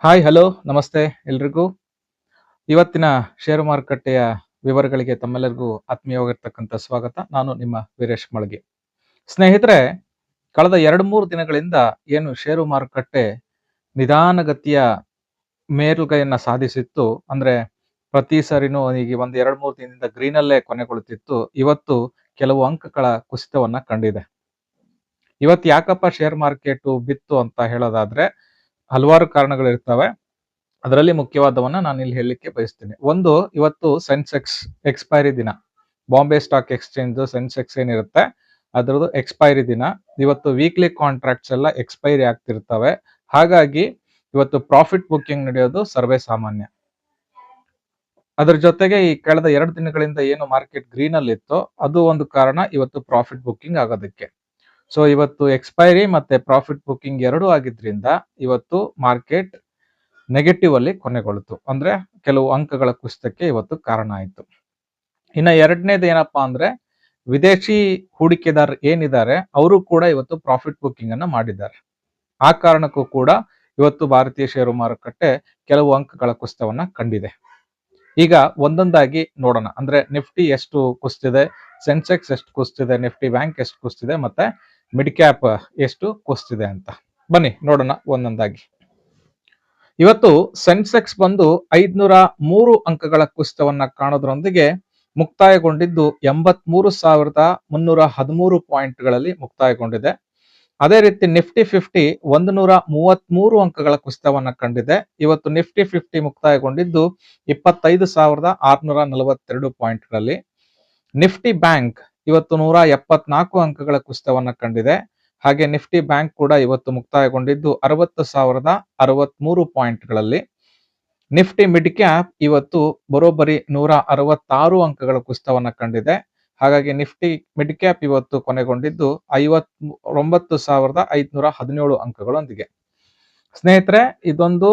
Hi hello ನಮಸ್ತೆ ಎಲ್ರಿಗೂ. ಇವತ್ತಿನ ಷೇರು ಮಾರುಕಟ್ಟೆಯ ವಿವರಗಳಿಗೆ ತಮ್ಮೆಲ್ಲರಿಗೂ ಆತ್ಮೀಯವಾಗಿರ್ತಕ್ಕಂಥ ಸ್ವಾಗತ. ನಾನು ನಿಮ್ಮ ವೀರೇಶ್ ಮಳಗಿ. ಸ್ನೇಹಿತರೆ, ಕಳೆದ 2-3 ದಿನಗಳಿಂದ ಏನು ಷೇರು ಮಾರುಕಟ್ಟೆ ನಿಧಾನಗತಿಯ ಮೇಲುಗೈಯನ್ನ ಸಾಧಿಸಿತ್ತು, ಅಂದ್ರೆ ಪ್ರತಿ ಸರಿನೂ ಈಗ ಒಂದು 2-3 ದಿನದಿಂದ ಗ್ರೀನಲ್ಲೇ ಕೊನೆಗೊಳ್ಳುತ್ತಿತ್ತು. ಇವತ್ತು ಕೆಲವು ಅಂಕಗಳ ಕುಸಿತವನ್ನ ಕಂಡಿದೆ. ಇವತ್ತು ಯಾಕಪ್ಪ ಶೇರ್ ಮಾರ್ಕೆಟ್ ಬಿತ್ತು ಅಂತ ಹೇಳೋದಾದ್ರೆ ಹಲವಾರು ಕಾರಣಗಳಿರ್ತವೆ. ಅದರಲ್ಲಿ ಮುಖ್ಯವಾದವನ್ನ ನಾನು ಇಲ್ಲಿ ಹೇಳಲಿಕ್ಕೆ ಬಯಸ್ತೀನಿ. ಒಂದು, ಇವತ್ತು ಸೆನ್ಸೆಕ್ಸ್ ಎಕ್ಸ್ಪೈರಿ ದಿನ. ಬಾಂಬೆ ಸ್ಟಾಕ್ ಎಕ್ಸ್ಚೇಂಜ್ ಸೆನ್ಸೆಕ್ಸ್ ಏನಿರುತ್ತೆ ಅದರದ್ದು ಎಕ್ಸ್ಪೈರಿ ದಿನ. ಇವತ್ತು ವೀಕ್ಲಿ ಕಾಂಟ್ರಾಕ್ಟ್ಸ್ ಎಲ್ಲ ಎಕ್ಸ್ಪೈರಿ ಆಗ್ತಿರ್ತವೆ. ಹಾಗಾಗಿ ಇವತ್ತು ಪ್ರಾಫಿಟ್ ಬುಕ್ಕಿಂಗ್ ನಡೆಯೋದು ಸರ್ವೇ ಸಾಮಾನ್ಯ. ಅದರ ಜೊತೆಗೆ ಈ ಕಳೆದ 2 ದಿನಗಳಿಂದ ಏನು ಮಾರ್ಕೆಟ್ ಗ್ರೀನ್ ಅಲ್ಲಿ ಇತ್ತು ಅದು ಒಂದು ಕಾರಣ ಇವತ್ತು ಪ್ರಾಫಿಟ್ ಬುಕ್ಕಿಂಗ್ ಆಗೋದಕ್ಕೆ. ಸೊ ಇವತ್ತು ಎಕ್ಸ್ಪೈರಿ ಮತ್ತೆ ಪ್ರಾಫಿಟ್ ಬುಕ್ಕಿಂಗ್ ಎರಡೂ ಆಗಿದ್ರಿಂದ ಇವತ್ತು ಮಾರ್ಕೆಟ್ ನೆಗೆಟಿವ್ ಅಲ್ಲಿ ಕೊನೆಗೊಳ್ತು. ಅಂದ್ರೆ ಕೆಲವು ಅಂಕಗಳ ಕುಸಿತಕ್ಕೆ ಇವತ್ತು ಕಾರಣ ಆಯಿತು. ಇನ್ನ ಎರಡನೇದು ಏನಪ್ಪಾ ಅಂದ್ರೆ ವಿದೇಶಿ ಹೂಡಿಕೆದಾರರು ಏನಿದ್ದಾರೆ ಅವರು ಕೂಡ ಇವತ್ತು ಪ್ರಾಫಿಟ್ ಬುಕ್ಕಿಂಗ್ ಅನ್ನ ಮಾಡಿದ್ದಾರೆ. ಆ ಕಾರಣಕ್ಕೂ ಕೂಡ ಇವತ್ತು ಭಾರತೀಯ ಷೇರು ಮಾರುಕಟ್ಟೆ ಕೆಲವು ಅಂಕಗಳ ಕುಸಿತವನ್ನ ಕಂಡಿದೆ. ಈಗ ಒಂದೊಂದಾಗಿ ನೋಡೋಣ. ಅಂದ್ರೆ ನಿಫ್ಟಿ ಎಷ್ಟು ಕುಸಿತಿದೆ, ಸೆನ್ಸೆಕ್ಸ್ ಎಷ್ಟು ಕುಸಿತಿದೆ, ನಿಫ್ಟಿ ಬ್ಯಾಂಕ್ ಎಷ್ಟು ಕುಸಿತಿದೆ, ಮತ್ತೆ ಮಿಡ್ ಕ್ಯಾಪ್ ಎಷ್ಟು ಕುಸಿತಿದೆ ಅಂತ ಬನ್ನಿ ನೋಡೋಣ ಒಂದೊಂದಾಗಿ. ಇವತ್ತು ಸೆನ್ಸೆಕ್ಸ್ ಬಂದು 503 ಅಂಕಗಳ ಕುಸಿತವನ್ನ ಕಾಣೋದ್ರೊಂದಿಗೆ ಮುಕ್ತಾಯಗೊಂಡಿದ್ದು 83,313 ಪಾಯಿಂಟ್ಗಳಲ್ಲಿ ಮುಕ್ತಾಯಗೊಂಡಿದೆ. ಅದೇ ರೀತಿ ನಿಫ್ಟಿ 50 133 ಅಂಕಗಳ ಕುಸಿತವನ್ನ ಕಂಡಿದೆ. ಇವತ್ತು ನಿಫ್ಟಿ 50 ಮುಕ್ತಾಯಗೊಂಡಿದ್ದು 25,642 ಪಾಯಿಂಟ್ಗಳಲ್ಲಿ. ನಿಫ್ಟಿ ಬ್ಯಾಂಕ್ ಇವತ್ತು 174 ಅಂಕಗಳ ಕುಸಿತವನ್ನ ಕಂಡಿದೆ. ಹಾಗೆ ನಿಫ್ಟಿ ಬ್ಯಾಂಕ್ ಕೂಡ ಇವತ್ತು ಮುಕ್ತಾಯಗೊಂಡಿದ್ದು 60,063 ಪಾಯಿಂಟ್ಗಳಲ್ಲಿ. ನಿಫ್ಟಿ ಮಿಡ್ ಕ್ಯಾಪ್ ಇವತ್ತು ಬರೋಬ್ಬರಿ 166 ಅಂಕಗಳ ಕುಸಿತವನ್ನ ಕಂಡಿದೆ. ಹಾಗಾಗಿ ನಿಫ್ಟಿ ಮಿಡ್ ಕ್ಯಾಪ್ ಇವತ್ತು ಕೊನೆಗೊಂಡಿದ್ದು 59,517 ಅಂಕಗಳೊಂದಿಗೆ. ಸ್ನೇಹಿತರೆ, ಇದೊಂದು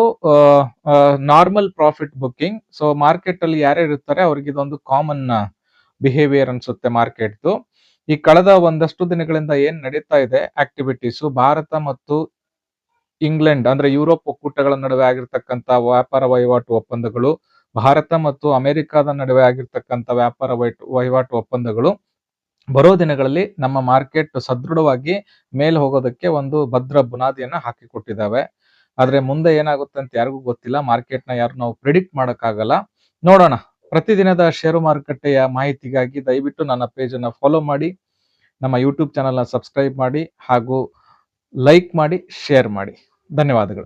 normal profit booking. So market ಅಲ್ಲಿ ಯಾರ್ಯಾರು ಇರ್ತಾರೆ ಅವ್ರಿಗೆ ಇದೊಂದು ಕಾಮನ್ ಬಿಹೇವಿಯರ್ ಅನ್ಸುತ್ತೆ ಮಾರ್ಕೆಟ್ದು. ಈ ಕಳೆದ ಒಂದಷ್ಟು ದಿನಗಳಿಂದ ಏನ್ ನಡೀತಾ ಇದೆ ಆಕ್ಟಿವಿಟೀಸ್, ಭಾರತ ಮತ್ತು ಇಂಗ್ಲೆಂಡ್ ಅಂದ್ರೆ ಯುರೋಪ್ ಒಕ್ಕೂಟಗಳ ನಡುವೆ ಆಗಿರ್ತಕ್ಕಂಥ ವ್ಯಾಪಾರ ವಹಿವಾಟು ಒಪ್ಪಂದಗಳು, ಭಾರತ ಮತ್ತು ಅಮೆರಿಕದ ನಡುವೆ ಆಗಿರ್ತಕ್ಕಂಥ ವ್ಯಾಪಾರ ವಹಿವಾಟು ಒಪ್ಪಂದಗಳು ಬರೋ ದಿನಗಳಲ್ಲಿ ನಮ್ಮ ಮಾರ್ಕೆಟ್ ಸದೃಢವಾಗಿ ಮೇಲೆ ಹೋಗೋದಕ್ಕೆ ಒಂದು ಭದ್ರ ಬುನಾದಿಯನ್ನ ಹಾಕಿಕೊಟ್ಟಿದ್ದಾವೆ. ಆದ್ರೆ ಮುಂದೆ ಏನಾಗುತ್ತೆ ಅಂತ ಯಾರಿಗೂ ಗೊತ್ತಿಲ್ಲ. ಮಾರ್ಕೆಟ್ನ ಯಾರು ನಾವು ಪ್ರಿಡಿಕ್ಟ್ ಮಾಡಕ್ಕಾಗಲ್ಲ. ನೋಡೋಣ. ಪ್ರತಿದಿನದ ಷೇರು ಮಾರುಕಟ್ಟೆಯ ಮಾಹಿತಿಗಾಗಿ ದಯವಿಟ್ಟು ನನ್ನ ಪೇಜ್ ಅನ್ನ ಫಾಲೋ ಮಾಡಿ, ನಮ್ಮ ಯೂಟ್ಯೂಬ್ ಚಾನೆಲ್ನ ಸಬ್ಸ್ಕ್ರೈಬ್ ಮಾಡಿ ಹಾಗೂ ಲೈಕ್ ಮಾಡಿ, ಶೇರ್ ಮಾಡಿ. ಧನ್ಯವಾದಗಳು.